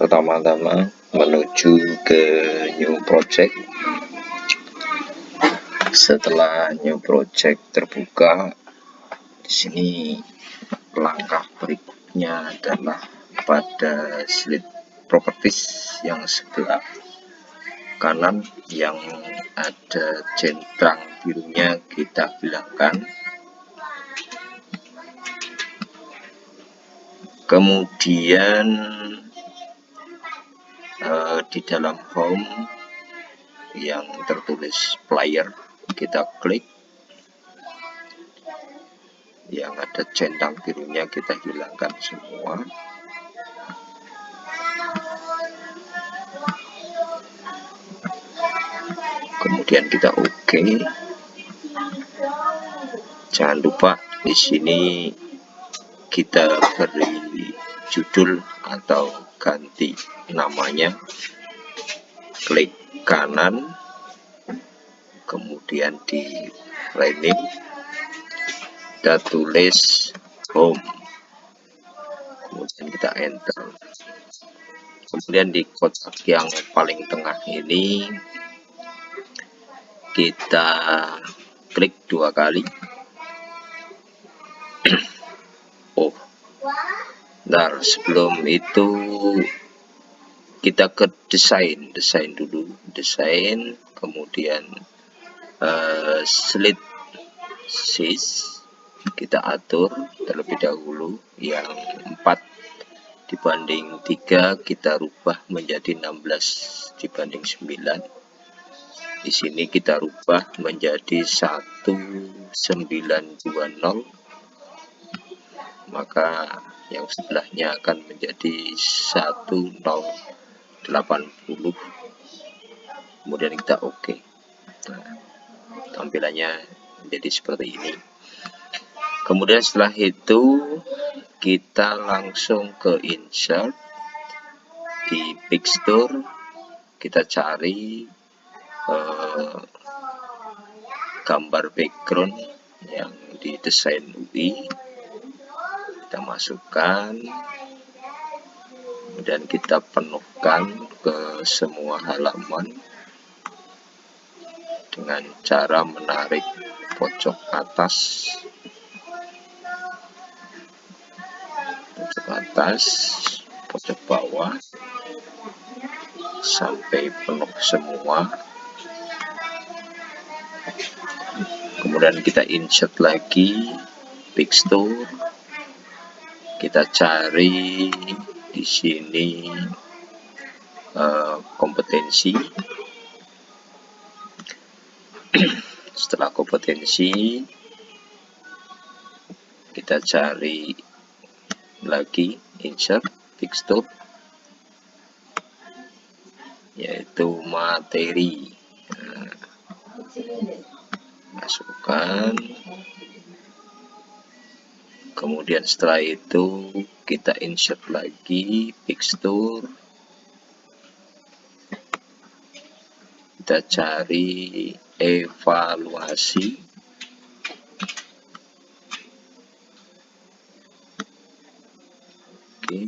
pertama-tama menuju ke new project. Setelah new project terbuka, di sini langkah berikutnya adalah pada slide properties yang sebelah kanan yang ada centang birunya kita hilangkan. Kemudian di dalam home yang tertulis player kita klik, yang ada centang birunya kita hilangkan semua. Kemudian kita OK. Jangan lupa di sini kita beri judul atau ganti namanya. Klik kanan, kemudian di rename kita tulis home, kemudian kita enter. Kemudian di kotak yang paling tengah ini kita klik 2 kali. Oh, bentar, sebelum itu kita ke desain dulu, desain, kemudian slide size kita atur terlebih dahulu, yang 4:3 kita rubah menjadi 16:9. Di sini kita rubah menjadi 1920, maka yang sebelahnya akan menjadi 1080. Kemudian kita OK. Nah, tampilannya menjadi seperti ini. Kemudian setelah itu kita langsung ke insert, di picture kita cari gambar background yang di desain UI, kita masukkan, kemudian kita penuhkan ke semua halaman dengan cara menarik pojok atas, pojok bawah sampai penuh semua. Kemudian kita insert lagi picture, kita cari di sini kompetensi. Setelah kompetensi kita cari lagi insert picture, yaitu materi. Masukkan, kemudian setelah itu kita insert lagi picture, kita cari evaluasi, oke.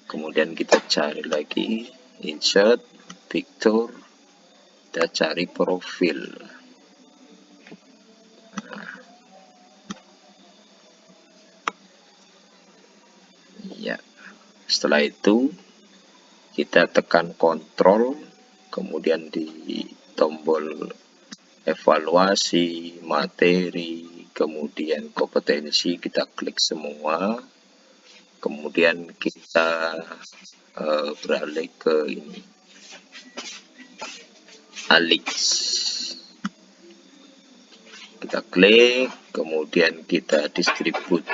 Kemudian kita cari lagi insert picture, kita cari profil. Ya, setelah itu kita tekan kontrol, kemudian di tombol evaluasi, materi, kemudian kompetensi kita klik semua. Kemudian kita beralih ke ini, Alix. Kita klik, kemudian kita distribute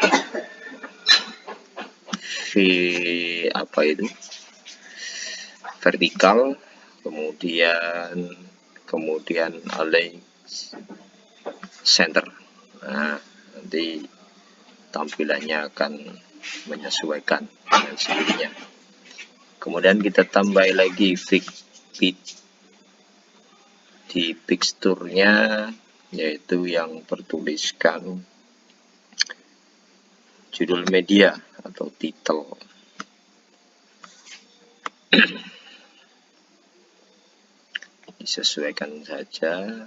vertikal, kemudian align center. Nah, nanti tampilannya akan menyesuaikan dengan sendirinya. Kemudian kita tambah lagi fit di picture-nya, yaitu yang bertuliskan judul media atau titel. Disesuaikan saja.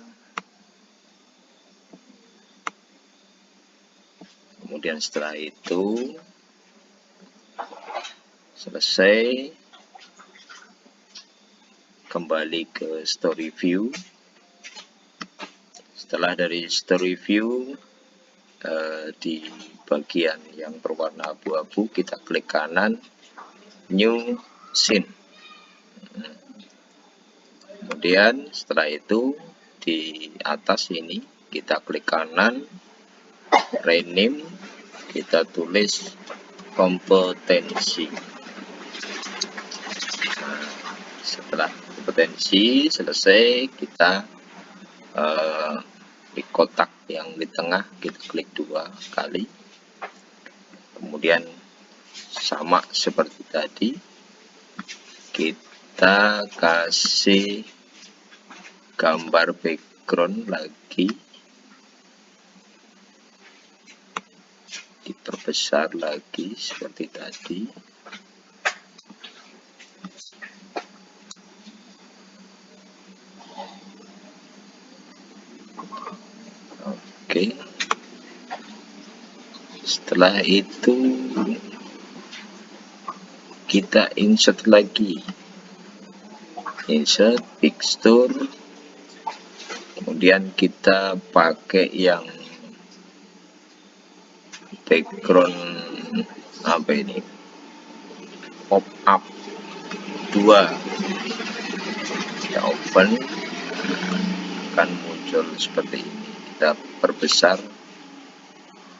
Kemudian setelah itu selesai, kembali ke story view. Setelah dari story view, di bagian yang berwarna abu-abu kita klik kanan, new scene. Kemudian setelah itu di atas ini kita klik kanan, rename, kita tulis kompetensi. Nah, setelah kompetensi selesai, kita di kotak yang di tengah kita klik 2 kali. Kemudian sama seperti tadi, kita kasih gambar background lagi, diperbesar lagi seperti tadi. Oke. Setelah itu kita insert lagi, insert picture. Kemudian kita pakai yang background apa ini, pop up 2. Kita open, akan muncul seperti ini. Kita perbesar,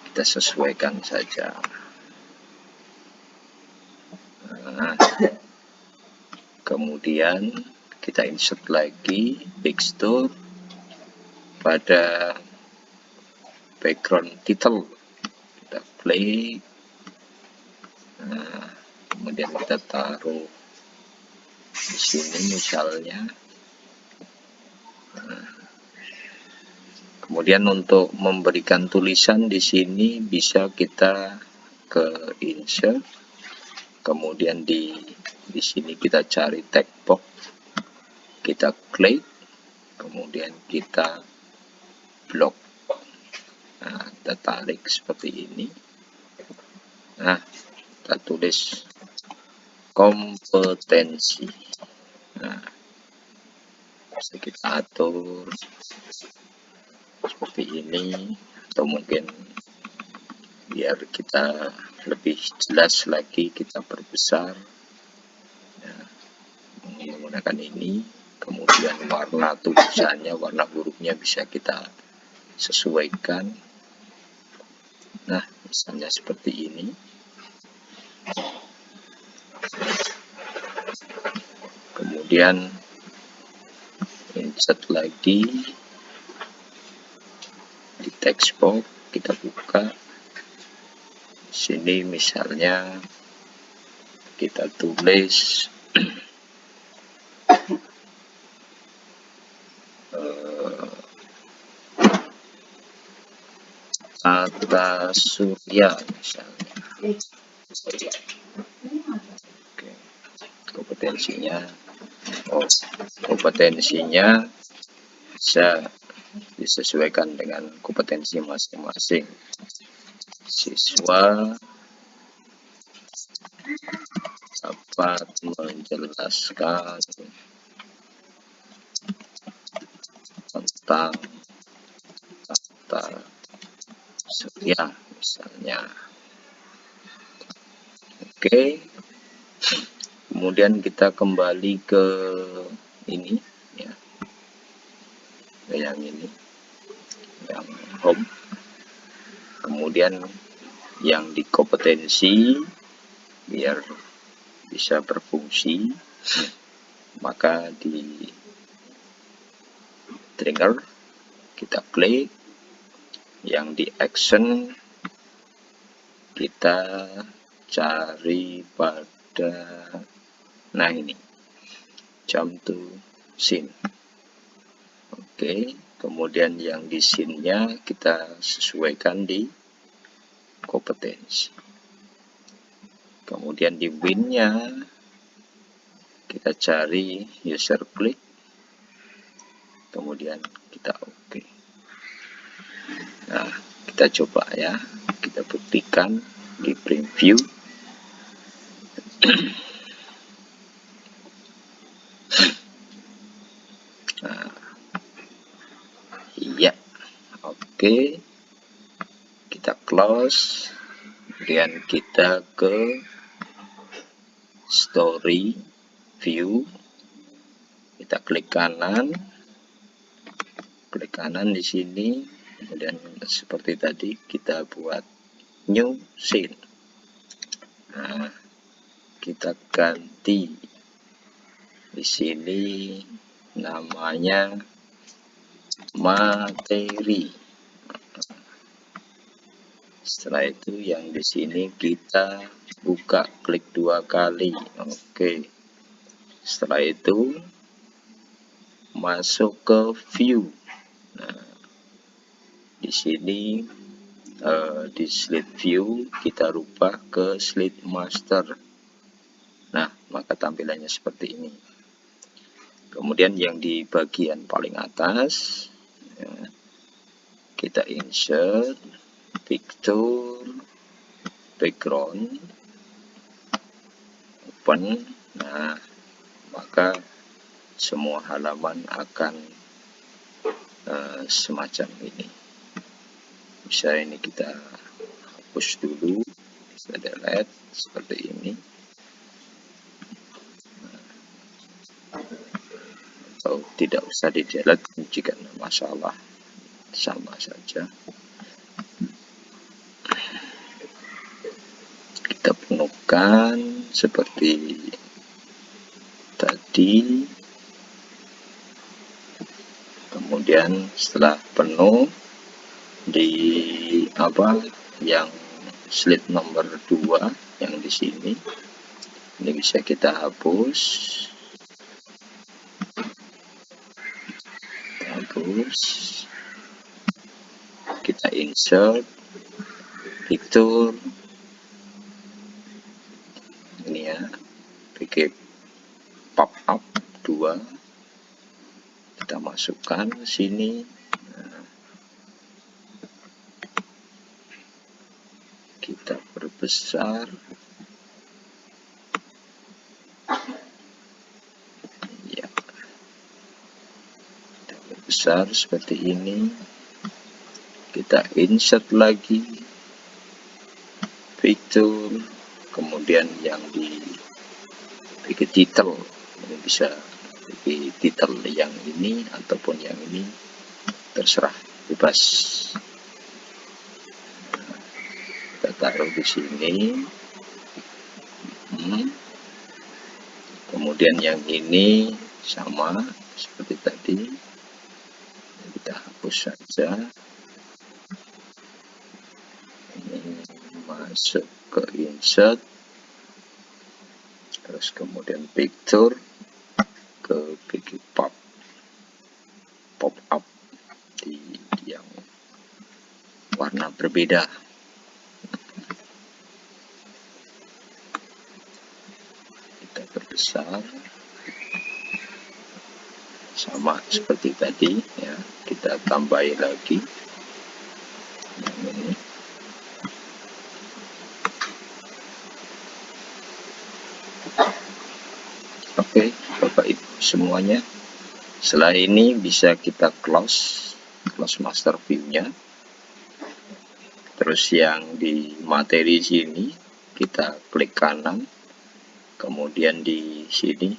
kita sesuaikan saja. Nah, kemudian kita insert lagi picture pada background title, kita klik. Nah, kemudian kita taruh di sini misalnya. Nah, kemudian untuk memberikan tulisan di sini bisa kita ke insert, kemudian di sini kita cari text box, kita klik, kemudian kita blok. Nah, kita tarik seperti ini. Nah, kita tulis kompetensi. Nah, bisa kita atur seperti ini, atau mungkin biar kita lebih jelas lagi kita perbesar. Nah, menggunakan ini. Kemudian warna tulisannya, warna hurufnya bisa kita sesuaikan. Nah, misalnya seperti ini. Kemudian insert lagi di text box, kita buka. Sini misalnya kita tulis Tata Surya misalnya. Oke. Kompetensinya bisa disesuaikan dengan kompetensi masing-masing. Siswa dapat menjelaskan tentang Tata Surya misalnya. Oke. Kemudian kita kembali ke ini ya, yang ini, yang home. Kemudian yang di kompetensi, biar bisa berfungsi, maka di trigger kita klik, yang di action kita cari pada, nah ini, jump to scene. Oke, kemudian yang di scene-nya kita sesuaikan di kompetensi. Kemudian di win-nya kita cari user click, kemudian kita oke. Nah, kita coba ya, kita buktikan di preview. Nah, iya, oke, kita close, kemudian kita ke story view, kita klik kanan di sini, kemudian seperti tadi kita buat new scene. Nah, kita ganti di sini namanya materi. Setelah itu yang di sini kita buka, klik 2 kali. Oke. Setelah itu masuk ke view. Nah, di sini di slide view kita rubah ke slide master. Nah, maka tampilannya seperti ini. Kemudian yang di bagian paling atas ya, kita insert picture background open. Nah, maka semua halaman akan semacam ini. Bisa ini kita hapus dulu, kita delete seperti ini. Atau tidak usah di delete jika ada masalah, sama saja. Kita penuhkan seperti tadi. Kemudian setelah penuh di yang slide nomor 2 yang di sini, ini bisa kita hapus. Kita insert picture ini ya, bikin pop up 2, kita masukkan ke sini. Nah, kita perbesar ya, kita perbesar seperti ini. Kita insert lagi picture, kemudian yang di bikin title, ini bisa bikin title yang ini ataupun yang ini, terserah, bebas. Kita taruh di sini. Kemudian yang ini sama seperti tadi, kita hapus saja. Ini masuk ke insert, terus kemudian picture ke bikin pop up di yang warna berbeda. Kita perbesar sama seperti tadi ya, kita tambahin lagi yang ini. Oke, Bapak Ibu semuanya, setelah ini bisa kita close master view-nya. Terus yang di materi sini kita klik kanan, kemudian di sini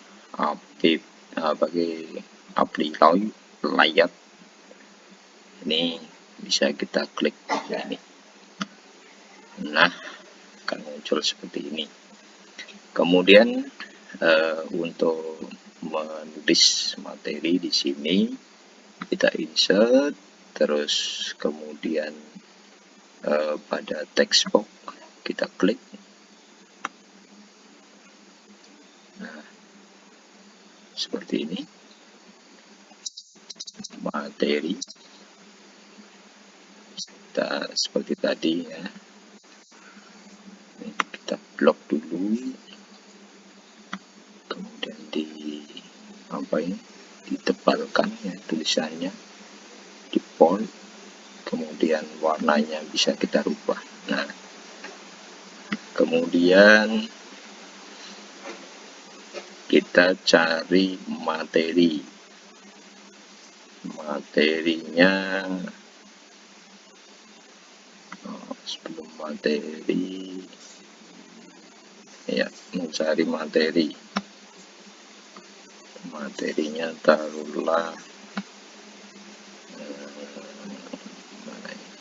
apply layout, ini bisa kita klik ini. Nah, akan muncul seperti ini. Kemudian untuk menulis materi di sini kita insert, terus kemudian pada text box kita klik. Nah, seperti ini materi kita seperti tadi ya. Kita blok dulu, kemudian ditebalkan ya tulisannya, di font, kemudian warnanya bisa kita rubah. Nah, kemudian kita cari materinya. Sebelum materi ya, mencari materinya taruhlah mana ini?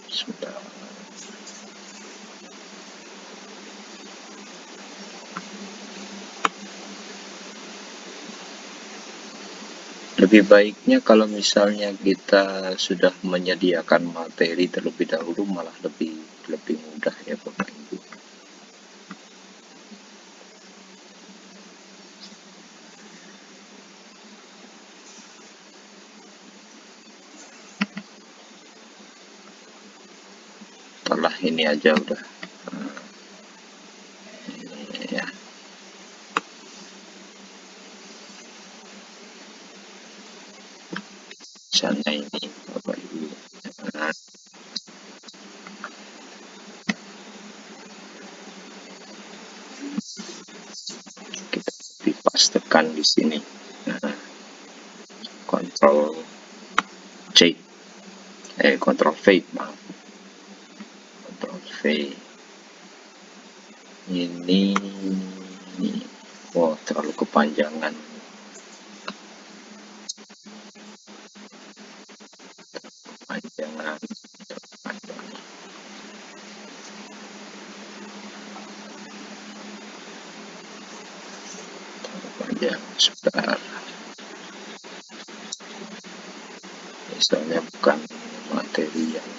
Sudah. Lebih baiknya kalau misalnya kita sudah menyediakan materi terlebih dahulu, malah lebih mudah ya Bapak Ibu. Setelah ini aja udah. Ini ya. Sana ini Bapak Ibu. Nah, kita dipastekan di sini. Nah, Ctrl V, maaf. Ctrl V. Ini terlalu kepanjangan. Panjang sebentar. Misalnya bukan materi yang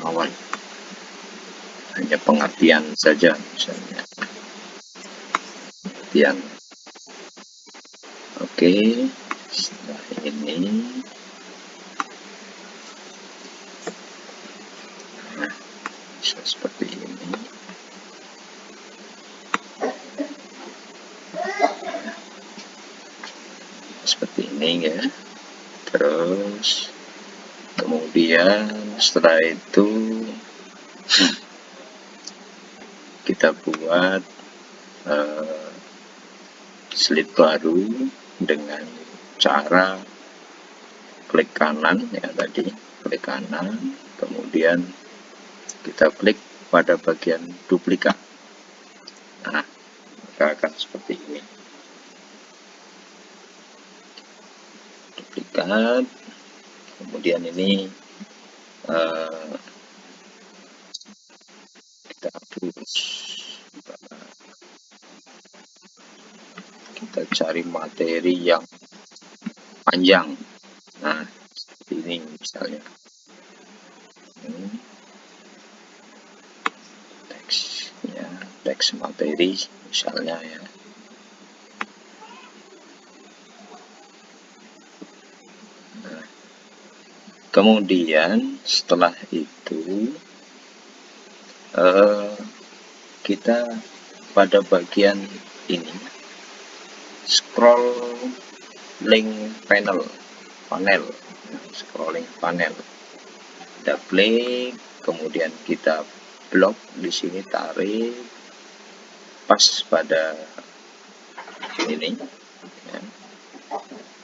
awal, hanya pengertian saja misalnya. Pengertian. Oke, setelah ini bisa seperti ini. Seperti ini ya. Terus kemudian setelah itu kita buat slide baru dengan cara klik kanan ya tadi, klik kanan, kemudian kita klik pada bagian duplikat. Nah, maka akan seperti ini. Duplikat, kemudian ini kita hapus. Kita cari materi yang panjang. Nah, seperti ini misalnya. Teks ya, teks materi misalnya ya. Nah, kemudian setelah itu kita pada bagian ini scrolling panel, kita klik, kemudian kita blok di sini, tarik pas pada ini ya.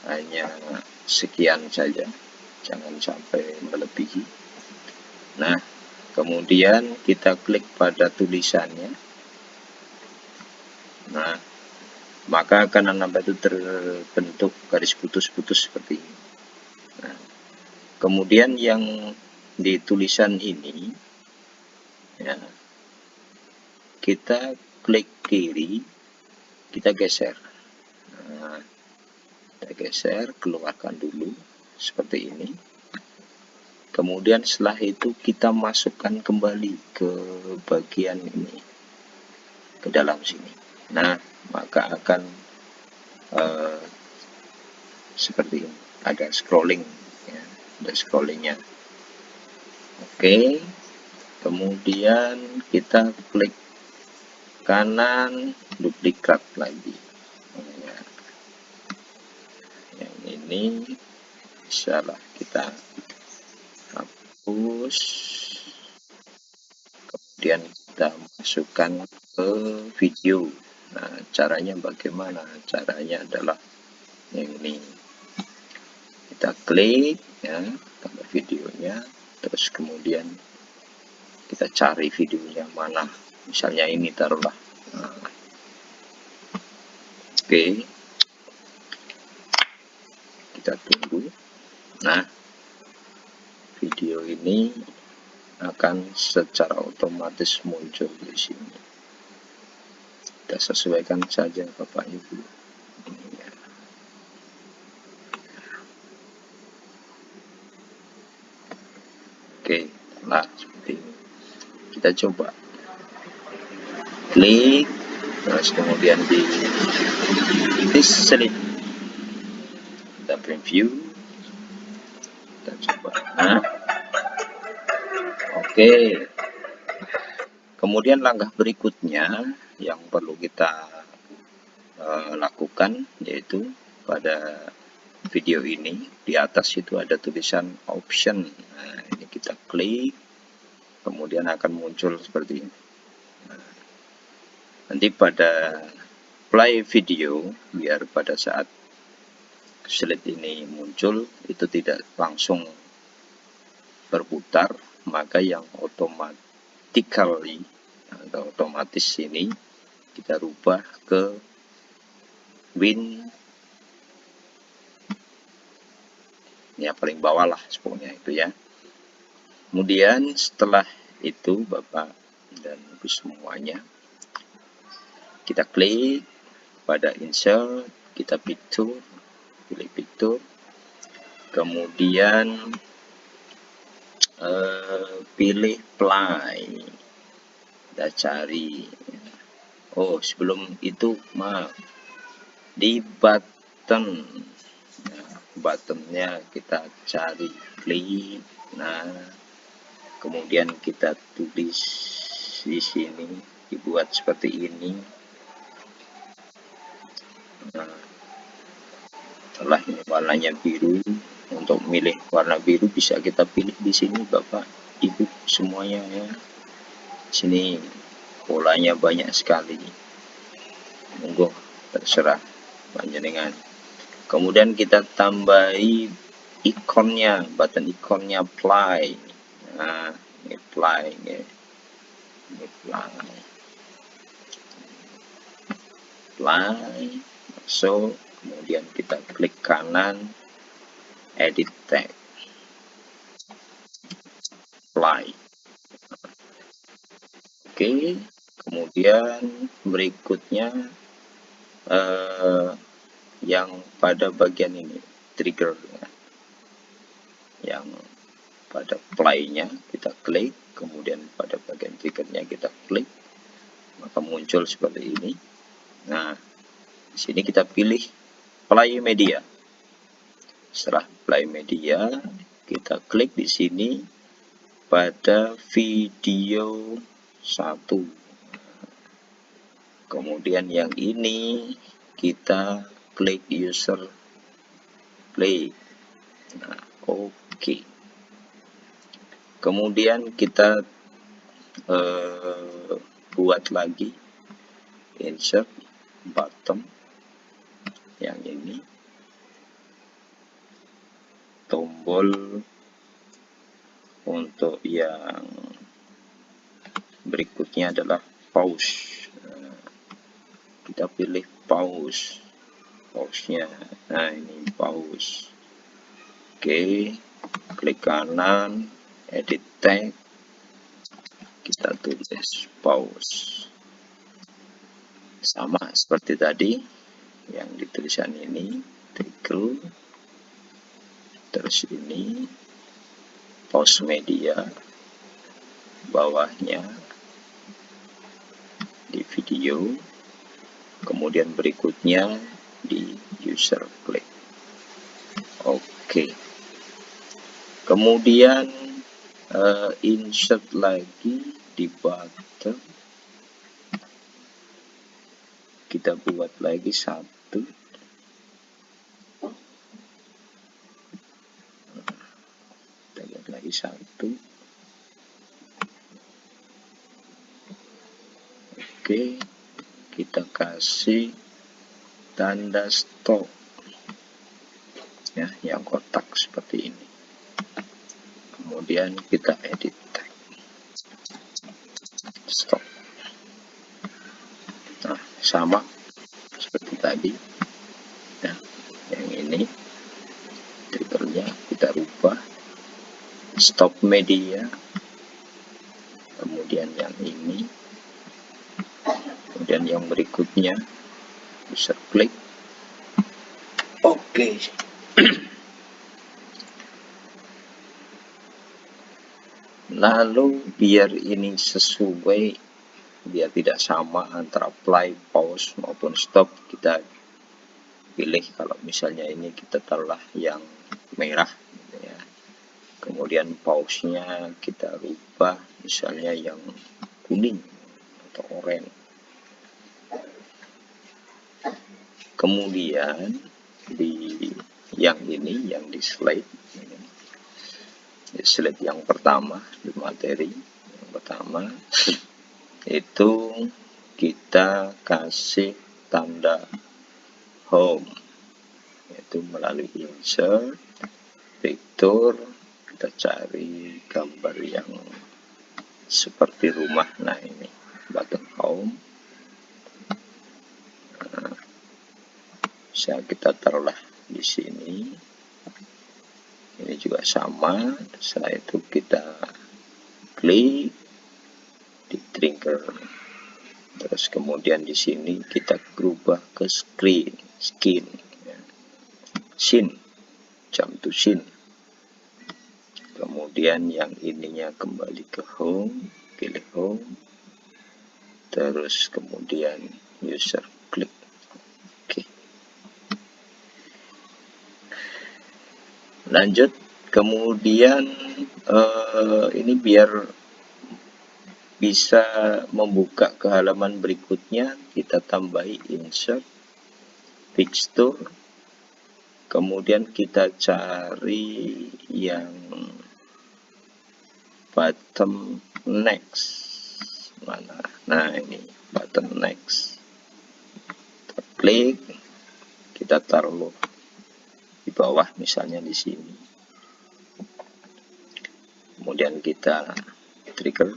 Hanya sekian saja, jangan sampai melebihi. Nah, kemudian kita klik pada tulisannya. Nah, maka akan itu terbentuk garis putus-putus seperti ini. Nah, kemudian yang di tulisan ini ya, kita klik kiri, kita geser. Nah, kita geser, keluarkan dulu seperti ini. Kemudian setelah itu kita masukkan kembali ke bagian ini, ke dalam sini. Nah, maka akan seperti ini, ada scrolling ya, ada scrollingnya. Oke, kemudian kita klik kanan, duplikat lagi. Ya, yang ini bisalah kita hapus, kemudian kita masukkan ke video. Nah, caranya bagaimana? Caranya adalah yang ini. Kita klik ya, tambah videonya, terus kemudian kita cari videonya mana. Misalnya ini taruhlah. Nah, oke, kita tunggu. Nah, video ini akan secara otomatis muncul di sini. Kita sesuaikan saja Bapak Ibu. Oke, nah seperti ini. Kita coba klik, terus kemudian di select, kita preview, kita coba. Nah, oke. Kemudian langkah berikutnya yang perlu kita lakukan yaitu pada video ini di atas itu ada tulisan option. Nah, ini kita klik, kemudian akan muncul seperti ini. Nah, nanti pada play video, biar pada saat slide ini muncul itu tidak langsung berputar, maka yang automatically atau otomatis ini kita rubah ke win ya, paling bawah lah pokoknya itu ya. Kemudian setelah itu Bapak dan Ibu semuanya, kita klik pada insert, kita pilih picture, kemudian pilih play, kita cari. Oh, sebelum itu maaf, di button, nah, buttonnya kita cari klik. Nah, kemudian kita tulis di sini, dibuat seperti ini. Nah, setelah ini warnanya biru, untuk memilih warna biru bisa kita pilih di sini Bapak Ibu semuanya ya. Sini polanya banyak sekali, monggo terserah panjenengan. Kemudian kita tambahi ikonnya, button ikonnya play. Nah, ini play ya. Ini play, so kemudian kita klik kanan, edit text, play. Oke, kemudian berikutnya yang pada bagian ini trigger, yang pada play-nya kita klik, kemudian pada bagian triggernya kita klik, maka muncul seperti ini. Nah, di sini kita pilih play media. Setelah play media, kita klik di sini pada video 1. Kemudian yang ini kita klik user play. Nah, oke. Kemudian kita buat lagi insert button yang ini, tombol untuk yang berikutnya adalah pause. Kita pilih pause-nya. Nah, ini pause. Oke, klik kanan, edit text, kita tulis pause. Sama seperti tadi yang di tulisan ini, title, terus ini pause media, bawahnya di video, kemudian berikutnya di user click. Oke. Kemudian insert lagi di button, kita buat lagi satu, kita buat lagi satu. Oke, kita kasih tanda stop ya, yang kotak seperti ini. Kemudian kita edit tag stop. Nah, sama seperti tadi ya, yang ini triggernya kita rubah stop media, kemudian yang ini, kemudian yang berikutnya user klik. Oke. Lalu biar ini sesuai, biar tidak sama antara play, pause maupun stop, kita pilih kalau misalnya ini kita taruhlah yang merah gitu ya. Kemudian pause-nya kita rubah misalnya yang kuning atau oranye. Kemudian di yang ini, yang di slide yang pertama, di materi yang pertama itu kita kasih tanda home, yaitu melalui insert, picture, kita cari gambar yang seperti rumah. Nah, ini button home. Nah, bisa kita taruhlah di sini. Ini juga sama. Setelah itu kita klik di trigger. Terus kemudian di sini kita berubah ke skin, ya. Scene, jump to scene. Kemudian yang ininya kembali ke home, pilih home. Terus kemudian user klik. Oke. Lanjut, kemudian ini biar bisa membuka ke halaman berikutnya, kita tambahi insert, picture, kemudian kita cari yang button next. Mana? Nah, ini button next. Kita klik, kita taruh di bawah misalnya di sini. Kemudian kita trigger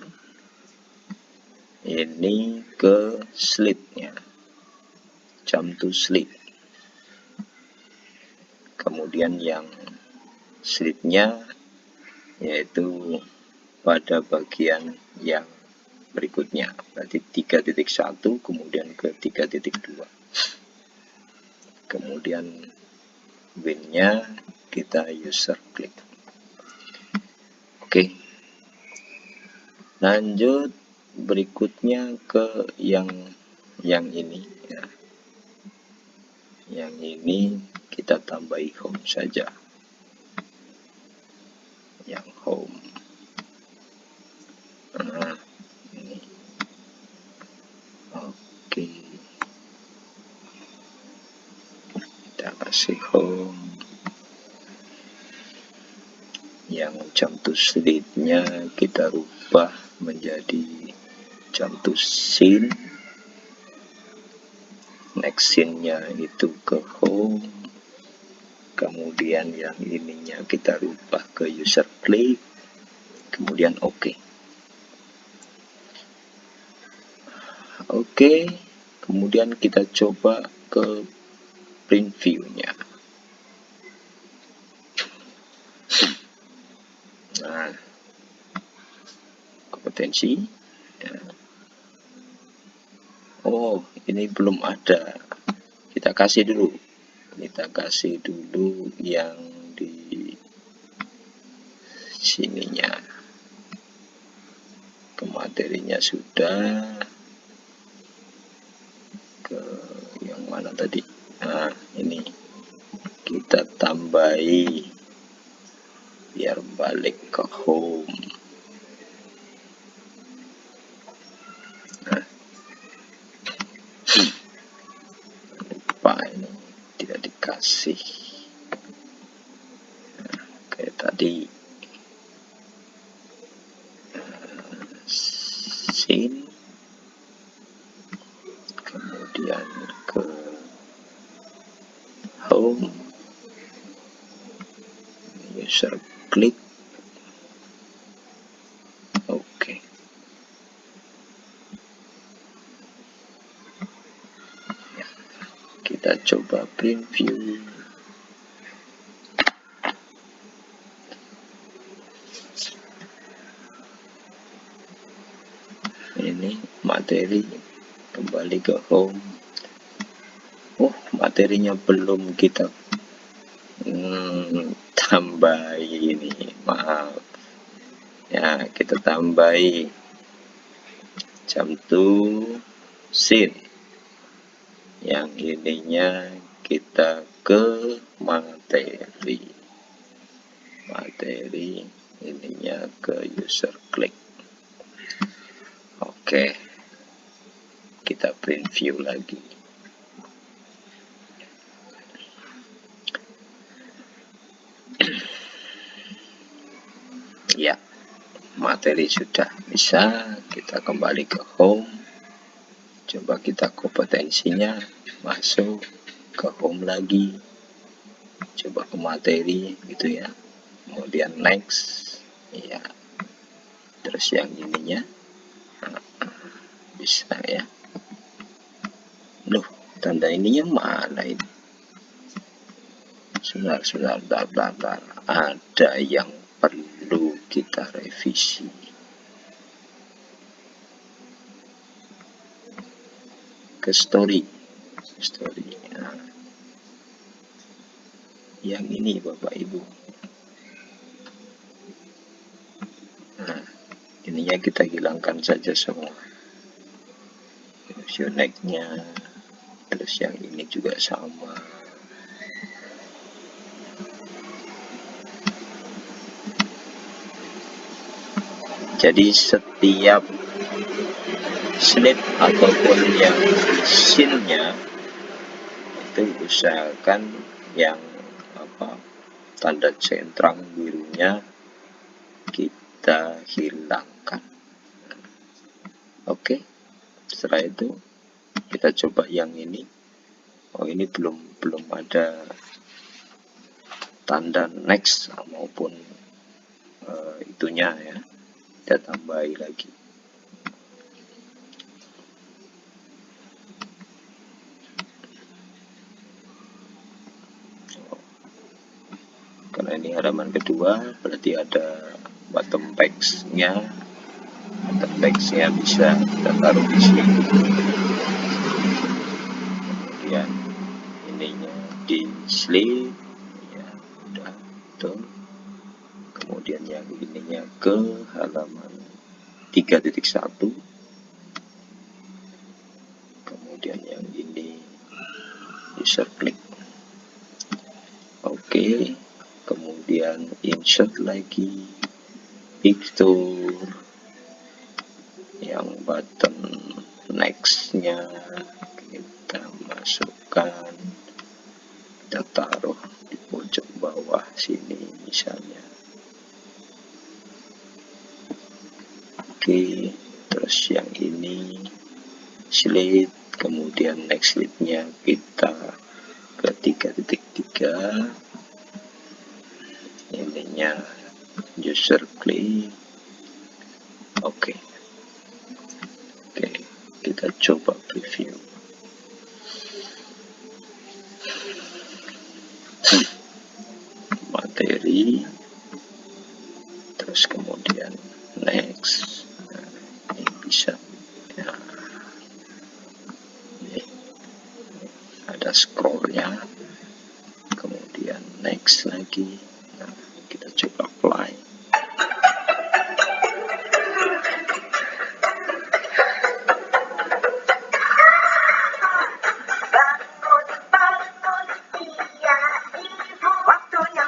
ini ke sleep-nya, jump to sleep. Kemudian yang sleep-nya yaitu pada bagian yang berikutnya, berarti 3.1 kemudian ke 3.2. Kemudian win-nya kita user klik. Oke. Lanjut berikutnya ke yang ini ya. Yang ini kita tambahi home saja. Yang home. Nah, ini. Oke. Kita kasih home. Yang jump to sleep-nya kita rubah menjadi jump to scene. Next scene-nya itu ke home. Kemudian yang ininya kita rubah ke user klik. Kemudian oke. Oke. Kemudian kita coba ke print view-nya. Nah, kompetensi. Ya. Oh, ini belum ada. Kita kasih dulu. Kita kasih dulu yang di sininya. Ke materinya sudah. Ke yang mana tadi? Nah, ini. Kita tambahi biar balik ke home. bersih. Kayak tadi scene, kemudian ke home, user klik. Oke. Ya, kita coba preview. Ini materi, kembali ke home. Materinya belum kita tambahi ini, maaf ya, kita tambahi jam 2 scene, yang ininya kita ke materi, ininya ke user klik. Oke, kita preview lagi. Ya, materi sudah bisa. Kita kembali ke home, coba kita kompetensinya, masuk ke home lagi, coba ke materi gitu ya, kemudian next ya, terus yang ininya bisa ya. Loh, tanda ininya mana ini? Sebentar, ada yang perlu kita revisi. Ke story nah, yang ini Bapak Ibu. Nah, ininya kita hilangkan saja semua, Unite-nya, terus yang ini juga sama. Jadi setiap slide ataupun yang scene-nya itu usahakan yang tanda centang birunya kita hilangkan. Oke, setelah itu kita coba yang ini. Ini belum ada tanda next maupun itunya ya, kita tambahi lagi. Karena ini halaman kedua, berarti ada bottom text-nya. Bottom text-nya bisa kita taruh di sini. Kemudian ininya di slide ya, udah betul. Kemudian yang ininya ke halaman 3.1. Kemudian yang ini user klik. Oke, kemudian insert lagi picture, yang button next-nya kita masukkan, kita taruh di pojok bawah sini misalnya. Oke, terus yang ini slide, kemudian next slide-nya kita ke 3.3, ininya user klik. Oke, kita coba preview. Materi, terus kemudian next. Ini bisa ya, ini ada scrollnya, kemudian next lagi. Nah, kita coba apply.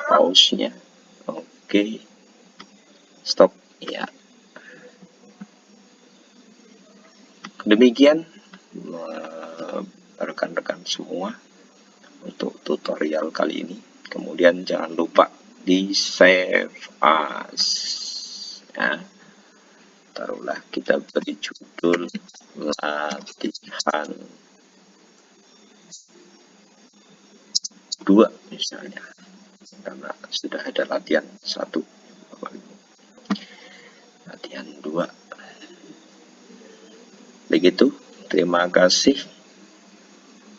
Pause-nya. Oke, stop ya. Demikian rekan-rekan semua untuk tutorial kali ini. Kemudian jangan lupa di save as ya. Taruhlah kita beri judul latihan 2 misalnya, karena sudah ada latihan 1, latihan 2. Begitu, terima kasih,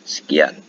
sekian.